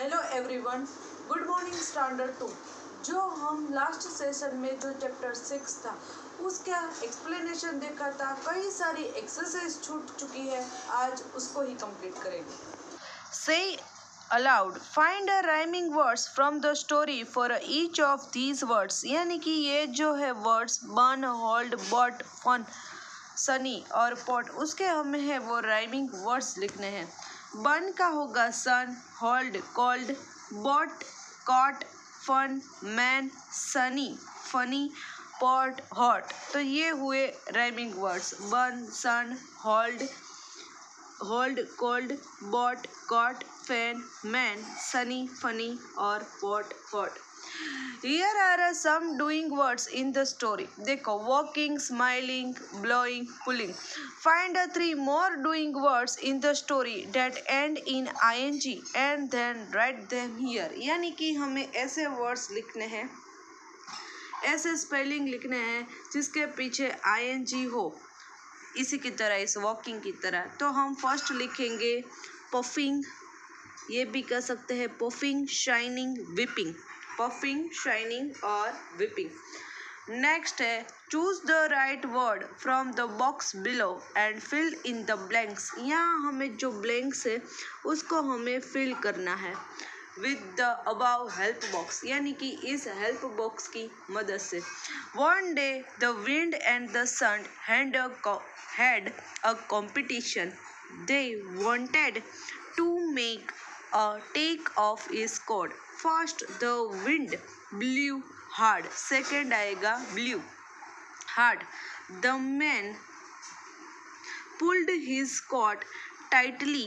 Hello everyone, good morning standard 2। जो हम last session में जो चैप्टर 6 था उसका एक्सप्लेनेशन देखा था, कई सारी एक्सरसाइज छूट चुकी है, आज उसको ही कंप्लीट करेंगे। Say aloud, find a rhyming words from the story for each of these words। यानी कि ये जो है वर्ड्स बन, होल्ड, बट, फन, सनी और पॉट, उसके हमें है वो राइमिंग वर्ड्स लिखने हैं। बन का होगा sun, hold, cold, bot, cot, fun, man, sunny, funny, pot, hot. तो ये हुए rhyming words, bun, sun, hold, cold, bot, cot, fan, man, sunny, funny और pot, hot. Here are some doing words in the story। देखो, walking, smiling, blowing, pulling। Find 3 more doing words in the story that end in ing and then write them here। यानी कि हमें ऐसे words लिखने हैं, ऐसे spelling लिखने हैं जिसके पीछे ing हो, इसी की तरह, इस वॉकिंग की तरह। तो हम फर्स्ट लिखेंगे पफिंग, ये भी कह सकते हैं puffing, shining, wiping. Puffing, shining और विपिंग। नेक्स्ट है choose the right word from the box below and fill in the blanks. यहाँ हमें जो ब्लैंक्स है उसको हमें फिल करना है with the above help box, यानी कि इस हेल्प बॉक्स की मदद से। One day the wind and the sun had a competition। They wanted to make a take off his coat। First the wind blew hard, second आएगा blew hard। The man pulled his coat tightly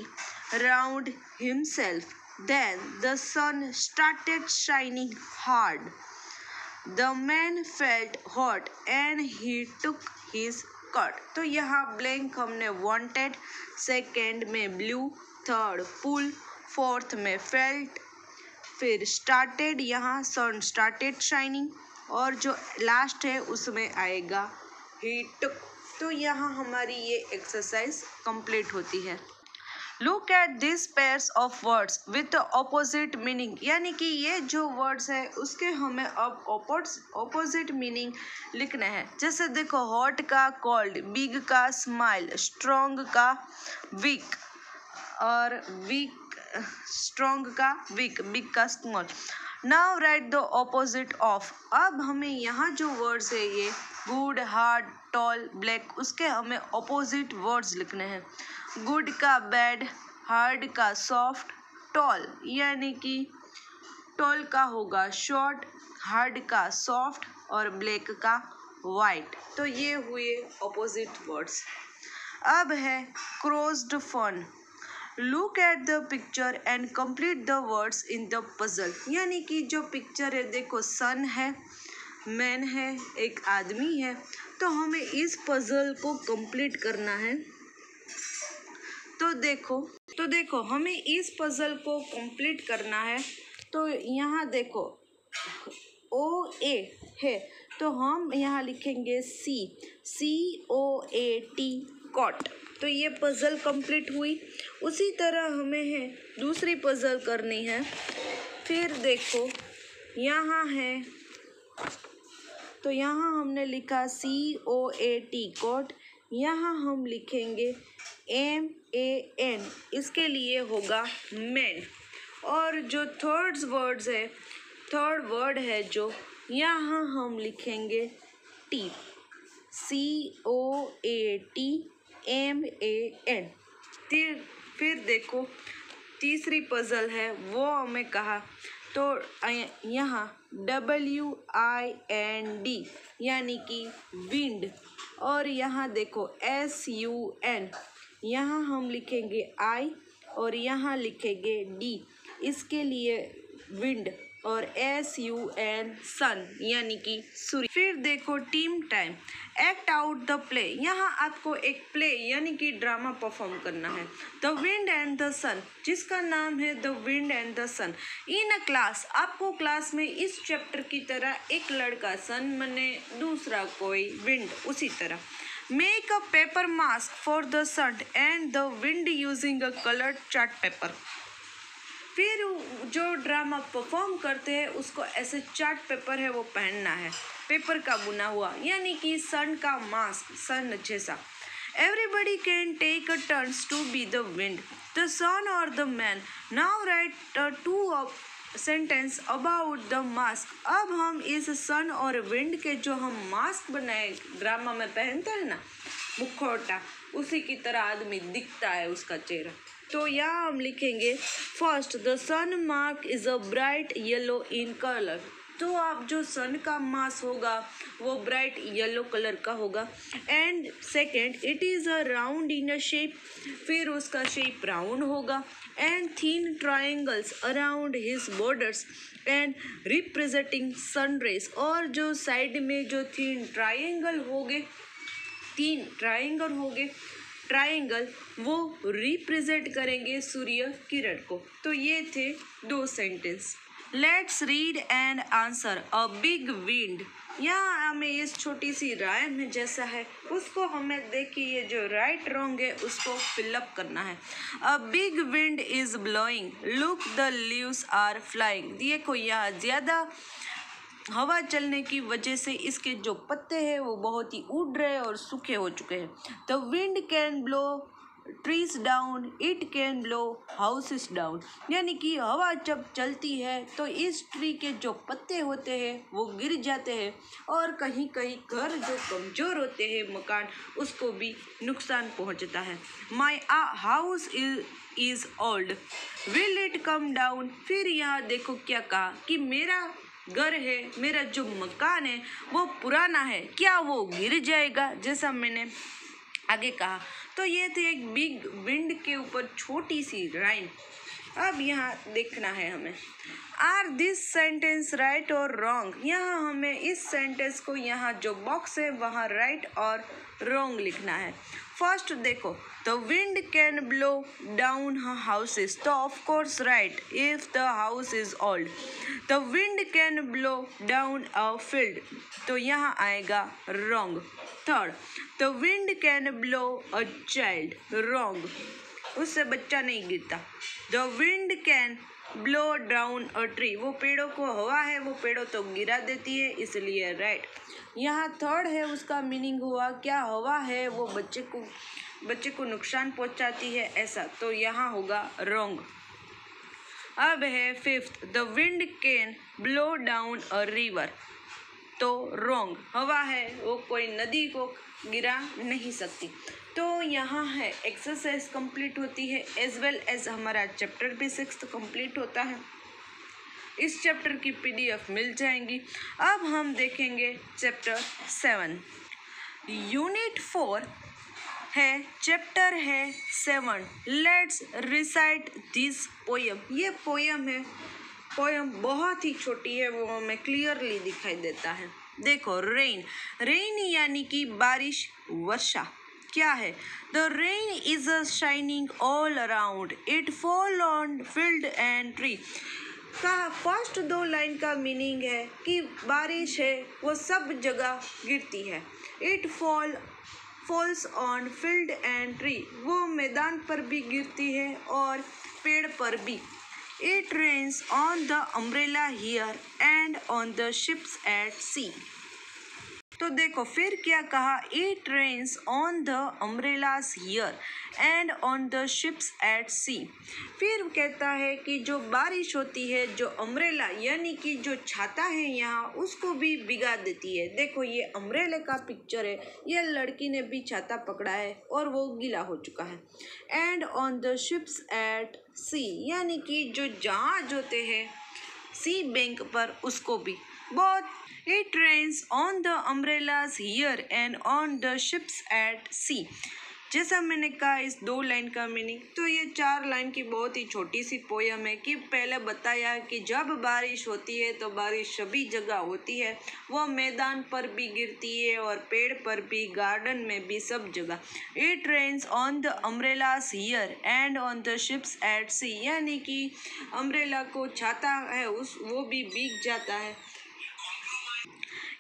round himself। Then the sun started shining hard। The man felt hot and he took his coat। तो यहाँ blank हमने wanted, second में blue, third pull, fourth में felt, फिर started, यहाँ सन started shining और जो last है उसमें आएगा ही टुक। तो यहाँ हमारी ये एक्सरसाइज कंप्लीट होती है। Look at this pairs of words with opposite meaning. यानी कि ये जो वर्ड्स है उसके हमें अब ऑपोजिट मीनिंग लिखने हैं। जैसे देखो, हॉट का कोल्ड, बिग का स्माइल, स्ट्रॉन्ग का वीक और स्ट्रॉन्ग का वीक, बिग का small. Now right the opposite of. अब हमें यहाँ जो वर्ड्स है ये गुड, हार्ड, टॉल, ब्लैक, उसके हमें ऑपोजिट वर्ड्स लिखने हैं। गुड का बैड, हार्ड का सॉफ्ट, टॉल यानी कि टॉल का होगा शॉर्ट, हार्ड का सॉफ्ट और ब्लैक का वाइट। तो ये हुए ऑपोजिट वर्ड्स। अब है crossed fun. Look at the picture and complete the words in the puzzle. यानी कि जो पिक्चर है, देखो सन है, मैन है, एक आदमी है, तो हमें इस पजल को कंप्लीट करना है। तो देखो हमें इस पजल को कंप्लीट करना है। तो यहाँ देखो ओ ए है, तो हम यहाँ लिखेंगे COAT, कॉट। तो ये पजल कंप्लीट हुई। उसी तरह हमें है दूसरी पजल करनी है। फिर देखो यहाँ है, तो यहाँ हमने लिखा COAT, कॉट। यहाँ हम लिखेंगे MAN, इसके लिए होगा मैन। और जो थर्ड वर्ड है जो, यहाँ हम लिखेंगे T, COATMAN। फिर देखो तीसरी पजल है वो हमें कहा, तो यहाँ WIND यानी कि विंड। और यहाँ देखो SUN, यहाँ हम लिखेंगे I और यहाँ लिखेंगे D, इसके लिए विंड। और SUN सन यानी कि सूर्य। फिर देखो team time, act out the play. यहाँ आपको एक प्ले यानी कि ड्रामा परफॉर्म करना है। The wind and the sun, जिसका नाम है the wind and the sun. In a class, आपको क्लास में इस चैप्टर की तरह एक लड़का सन बने, दूसरा कोई विंड, उसी तरह। Make a paper mask for the sun and the wind using a coloured chart paper. फिर जो ड्रामा परफॉर्म करते हैं उसको ऐसे चार्ट पेपर है वो पहनना है, पेपर का बुना हुआ, यानी कि सन का मास्क, सन जैसा। Everybody can take a turns to be the wind, the sun or the man. Now write two sentence about the mask. अब हम इस सन और विंड के जो हम मास्क बनाए ड्रामा में पहनते हैं ना, मुखौटा, उसी की तरह आदमी दिखता है उसका चेहरा। तो यहाँ हम लिखेंगे first, the sun mark is a bright yellow in colour. तो आप जो सन का मास होगा वो ब्राइट येलो कलर का होगा। And second, it is a round in a shape, फिर उसका शेप राउंड होगा। And thin triangles around his borders and representing sun rays, और जो साइड में जो तीन ट्राइंगल होंगे ट्राइंगल वो रिप्रेजेंट करेंगे सूर्य किरण को। तो ये थे 2 sentence. Let's read and answer. A big wind, यहाँ हमें इस छोटी सी राइम में जैसा है उसको हमें देखिए, ये जो राइट रॉन्ग है उसको फिलअप करना है। A big wind is blowing, look the leaves are flying. देखो यहाँ ज़्यादा हवा चलने की वजह से इसके जो पत्ते हैं वो बहुत ही उड़ रहे हैं और सूखे हो चुके हैं। The wind can blow trees down, it can blow houses down, यानी कि हवा जब चलती है तो इस ट्री के जो पत्ते होते हैं वो गिर जाते हैं, और कहीं कहीं घर जो कमज़ोर होते हैं मकान, उसको भी नुकसान पहुंचता है। My house is old, will it come down. फिर यहाँ देखो क्या कहा कि मेरा घर है, मेरा जो मकान है वो पुराना है, क्या वो गिर जाएगा, jैसा मैंने आगे कहा। तो ये थे एक बिग विंड के ऊपर छोटी सी राइम। अब यहाँ देखना है हमें, आर दिस सेंटेंस राइट और रॉन्ग। यहाँ हमें इस सेंटेंस को यहाँ जो बॉक्स है वहाँ राइट और रॉन्ग लिखना है। फर्स्ट देखो, the wind can blow down houses, तो of course right if the house is old. The wind can blow down a field, तो यहाँ आएगा wrong. Third, the wind can blow a child, wrong, उससे बच्चा नहीं गिरता। The wind can blow down a tree, वो पेड़ों को हवा है वो पेड़ों तो गिरा देती है, इसलिए राइट। यहाँ थर्ड है, उसका मीनिंग हुआ क्या हवा है वो बच्चे को नुकसान पहुँचाती है ऐसा, तो यहाँ होगा रॉन्ग। अब है fifth, the wind can blow down a river, तो रॉन्ग, हवा है वो कोई नदी को गिरा नहीं सकती। तो यहाँ है एक्सरसाइज कंप्लीट होती है, एज वेल एज हमारा चैप्टर भी 6th कंप्लीट होता है। इस चैप्टर की PDF मिल जाएंगी। अब हम देखेंगे चैप्टर 7, यूनिट 4 है, चैप्टर है 7। Let's recite this poem. ये पोयम है, पोयम बहुत ही छोटी है, वो हमें क्लियरली दिखाई देता है। देखो, रेन, रेन यानी कि बारिश, वर्षा क्या है। The rain is a shining all around, it fall on field and tree. का फर्स्ट 2 लाइन का मीनिंग है कि बारिश है वो सब जगह गिरती है। It falls on field and tree, वो मैदान पर भी गिरती है और पेड़ पर भी। It rains on the umbrella here and on the ships at sea. तो देखो फिर क्या कहा, It rains on the umbrellas here and on the ships at sea. फिर कहता है कि जो बारिश होती है, जो अम्ब्रेला यानी कि जो छाता है यहाँ, उसको भी भिगा देती है। देखो ये अम्ब्रेला का पिक्चर है, ये लड़की ने भी छाता पकड़ा है और वो गीला हो चुका है। And on the ships at sea, यानी कि जो जहाज होते हैं सी बैंक पर, उसको भी बहुत। It rains on the umbrellas here and on the ships at sea. जैसा मैंने कहा इस 2 लाइन का मीनिंग। तो ये 4 लाइन की बहुत ही छोटी सी पोयम है कि पहले बताया कि जब बारिश होती है तो बारिश सभी जगह होती है, वो मैदान पर भी गिरती है और पेड़ पर भी, गार्डन में भी, सब जगह। It rains on the umbrellas here and on the ships at sea, यानी कि अम्ब्रेला को छाता है वो भी भीग जाता है।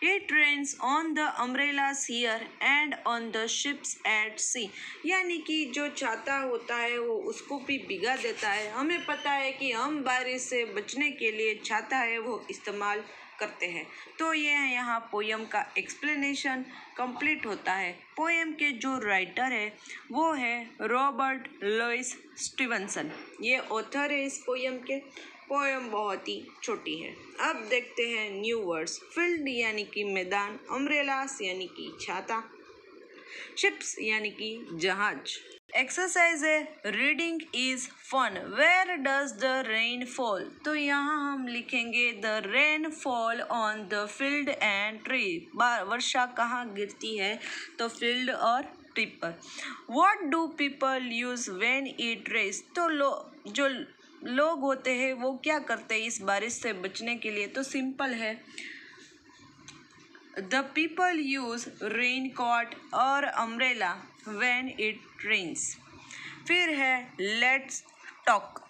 It rains on the umbrellas here and on the ships at sea. यानी कि जो छाता होता है वो उसको भी भिगा देता है। हमें पता है कि हम बारिश से बचने के लिए छाता है वो इस्तेमाल करते हैं। तो ये है यहाँ पोयम का एक्सप्लेनेशन कंप्लीट होता है। पोयम के जो राइटर है वो है रॉबर्ट लुइस स्टीवनसन। ये ऑथर है इस पोयम के। पोयम बहुत ही छोटी है। अब देखते हैं न्यू वर्ड्स। फील्ड यानी कि मैदान, अम्ब्रेलास यानी कि छाता, शिप्स यानी कि जहाज। एक्सरसाइज है reading is fun, where does the rain fall. तो यहाँ हम लिखेंगे the rain fall on the field and tree. वर्षा कहाँ गिरती है? तो फील्ड और ट्री पर। What do people use when it rains. तो जो लोग होते हैं वो क्या करते हैं इस बारिश से बचने के लिए? तो सिंपल है, the people use rain coat और अम्ब्रेला व्हेन इट रेन्स। फिर है let's talk.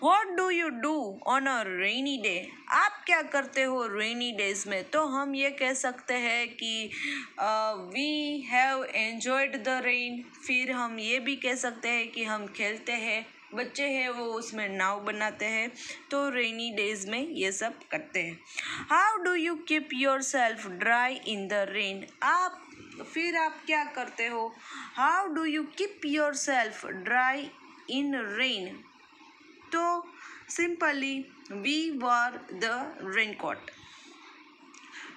What do you do on a rainy day? आप क्या करते हो रेनी डेज में? तो हम ये कह सकते हैं कि we have enjoyed the rain। फिर हम ये भी कह सकते हैं कि हम खेलते हैं, बच्चे हैं वो उसमें नाव बनाते हैं। तो रेनी डेज में ये सब करते हैं। How do you keep yourself dry in the rain? फिर आप क्या करते हो? How do you keep yourself dry in rain? तो simply we wear the raincoat.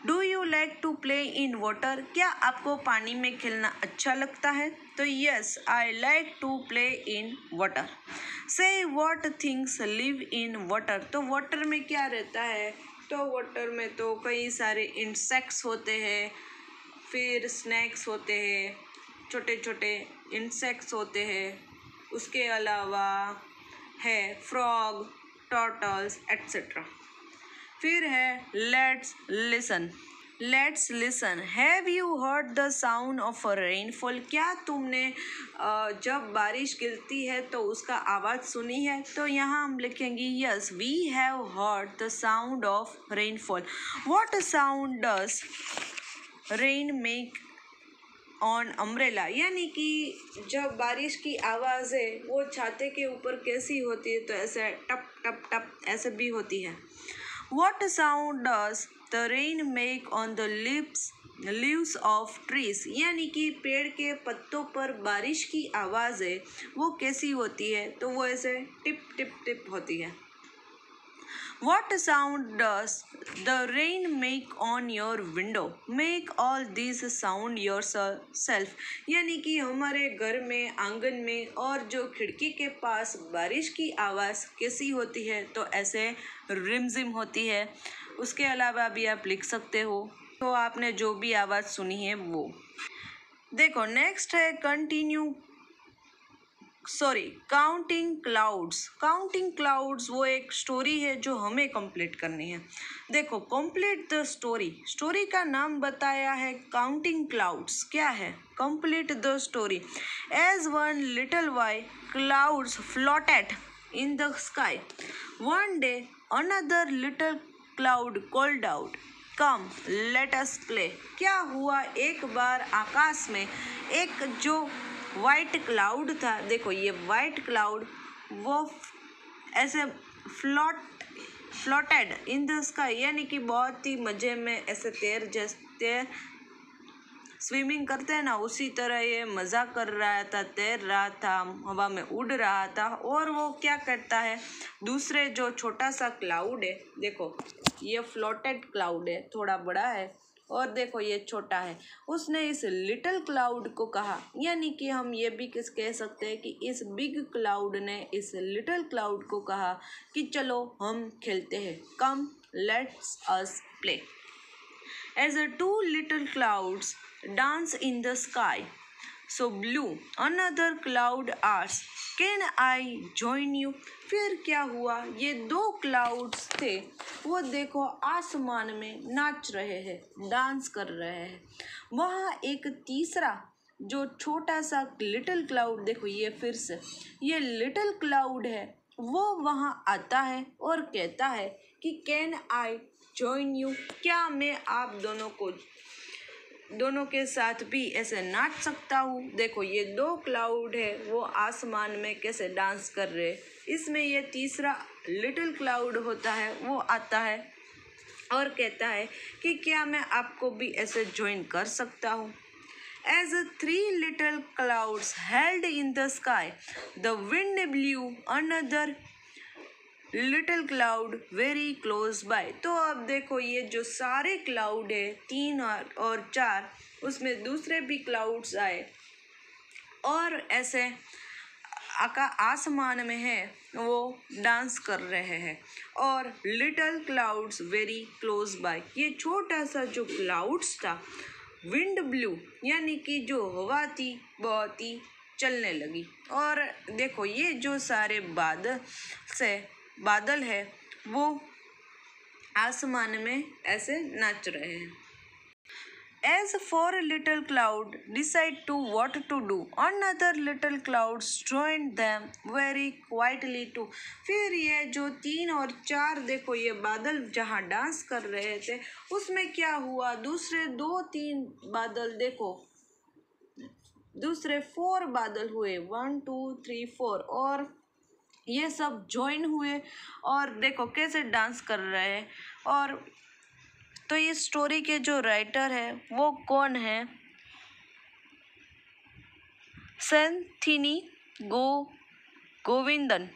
Do you like to play in water? क्या आपको पानी में खेलना अच्छा लगता है? तो yes, I like to play in water. Say what things live in water. तो वाटर में क्या रहता है? तो वाटर में तो कई सारे इंसेक्ट्स होते हैं, फिर स्नैक्स होते हैं, छोटे छोटे इंसेक्ट्स होते हैं। उसके अलावा है फ्रॉग, टर्टल्स एट्सेट्रा। फिर है let's listen. Let's listen. Have you heard the sound of a rainfall? क्या तुमने जब बारिश गिरती है तो उसका आवाज़ सुनी है? तो यहाँ हम लिखेंगे yes, we have heard the sound of rainfall. What sound does rain make on umbrella? यानी कि जब बारिश की आवाज़ है वो छाते के ऊपर कैसी होती है? तो ऐसे टप टप टप ऐसे भी होती है। What sound does the rain make on the leaves of trees? यानी कि पेड़ के पत्तों पर बारिश की आवाज़ है वो कैसी होती है? तो वो ऐसे टिप टिप टिप होती है। What sound does the rain make on your window? Make all these sound yourself। यानी कि हमारे घर में, आंगन में और जो खिड़की के पास बारिश की आवाज़ कैसी होती है? तो ऐसे रिमझिम होती है। उसके अलावा भी आप लिख सकते हो। तो आपने जो भी आवाज़ सुनी है वो देखो। नेक्स्ट है काउंटिंग क्लाउड्स। काउंटिंग क्लाउड्स वो एक स्टोरी है जो हमें कंप्लीट करनी है। देखो, कंप्लीट द स्टोरी। स्टोरी का नाम बताया है काउंटिंग क्लाउड्स। क्या है? Complete the story. As one little boy clouds floated in the sky. One day another little cloud called out, come let us play. क्या हुआ? एक बार आकाश में एक जो वाइट क्लाउड था, देखो ये वाइट क्लाउड वो ऐसे फ्लोटेड इन द स्काई, यानी कि बहुत ही मज़े में ऐसे तैर स्विमिंग करते हैं ना, उसी तरह ये मज़ा कर रहा था, तैर रहा था, हवा में उड़ रहा था। और वो क्या करता है, दूसरे जो छोटा सा क्लाउड है, देखो ये फ्लोटेड क्लाउड है, थोड़ा बड़ा है और देखो ये छोटा है। उसने इस लिटिल क्लाउड को कहा, यानी कि हम ये भी कह सकते हैं कि इस बिग क्लाउड ने इस लिटिल क्लाउड को कहा कि चलो हम खेलते हैं, come let's us play. As the two little clouds dance in the sky, so blue, another cloud asked, Can I join you? फिर क्या हुआ? ये दो क्लाउड्स थे, वो देखो आसमान में नाच रहे हैं, डांस कर रहे हैं। वहाँ एक तीसरा जो छोटा सा लिटिल क्लाउड, देखो ये फिर से ये लिटिल क्लाउड है, वो वहाँ आता है और कहता है कि कैन आई जॉइन यू, क्या मैं आप दोनों के साथ भी ऐसे नाच सकता हूँ। देखो ये दो क्लाउड है वो आसमान में कैसे डांस कर रहे हैं। इसमें ये तीसरा लिटिल क्लाउड होता है वो आता है और कहता है कि क्या मैं आपको भी ऐसे ज्वाइन कर सकता हूँ। As the three little clouds held in the sky, the wind blew another little cloud very close by. तो अब देखो ये जो सारे क्लाउड है 3 और 4, उसमें दूसरे भी क्लाउड्स आए और ऐसे आसमान में है वो डांस कर रहे हैं। और little clouds very close by, ये छोटा सा जो क्लाउड्स था विंड ब्लू यानी कि जो हवा थी बहुत ही चलने लगी। और देखो ये जो सारे बादल है वो आसमान में ऐसे नाच रहे हैं। As four little clouds decide to what to do, another little clouds joined them very quietly too. फिर ये जो 3 और 4 देखो ये बादल जहाँ डांस कर रहे थे उसमें क्या हुआ, दूसरे 2-3 बादल देखो, दूसरे 4 बादल हुए 1 2 3 4 और ये सब ज्वाइन हुए और देखो कैसे डांस कर रहे हैं। और तो ये स्टोरी के जो राइटर है वो कौन है, सेंथिनी गोविंदन।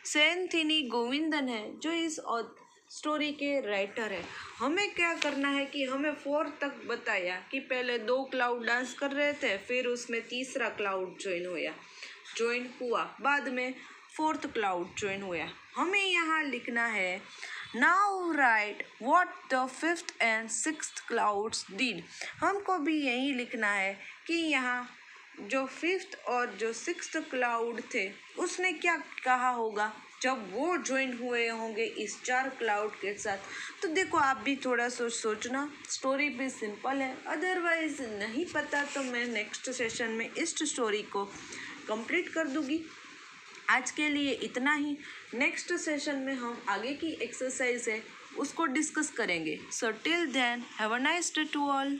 सेंथिनी गोविंदन है जो इस स्टोरी के राइटर है। हमें क्या करना है कि हमें 4 तक बताया कि पहले 2 क्लाउड डांस कर रहे थे, फिर उसमें तीसरा क्लाउड ज्वाइन हुआ, बाद में 4th क्लाउड ज्वाइन हुआ। हमें यहाँ लिखना है now right what the 5th and 6th clouds did. हमको भी यही लिखना है कि यहाँ जो 5th और जो 6th क्लाउड थे उसने क्या कहा होगा जब वो ज्वाइन हुए होंगे इस 4 क्लाउड के साथ। तो देखो आप भी थोड़ा सोचना, स्टोरी भी सिंपल है, अदरवाइज नहीं पता तो मैं नेक्स्ट सेशन में इस स्टोरी को कंप्लीट कर दूंगी। आज के लिए इतना ही, नेक्स्ट सेशन में हम आगे की एक्सरसाइज है उसको डिस्कस करेंगे। So till then have a nice day to all.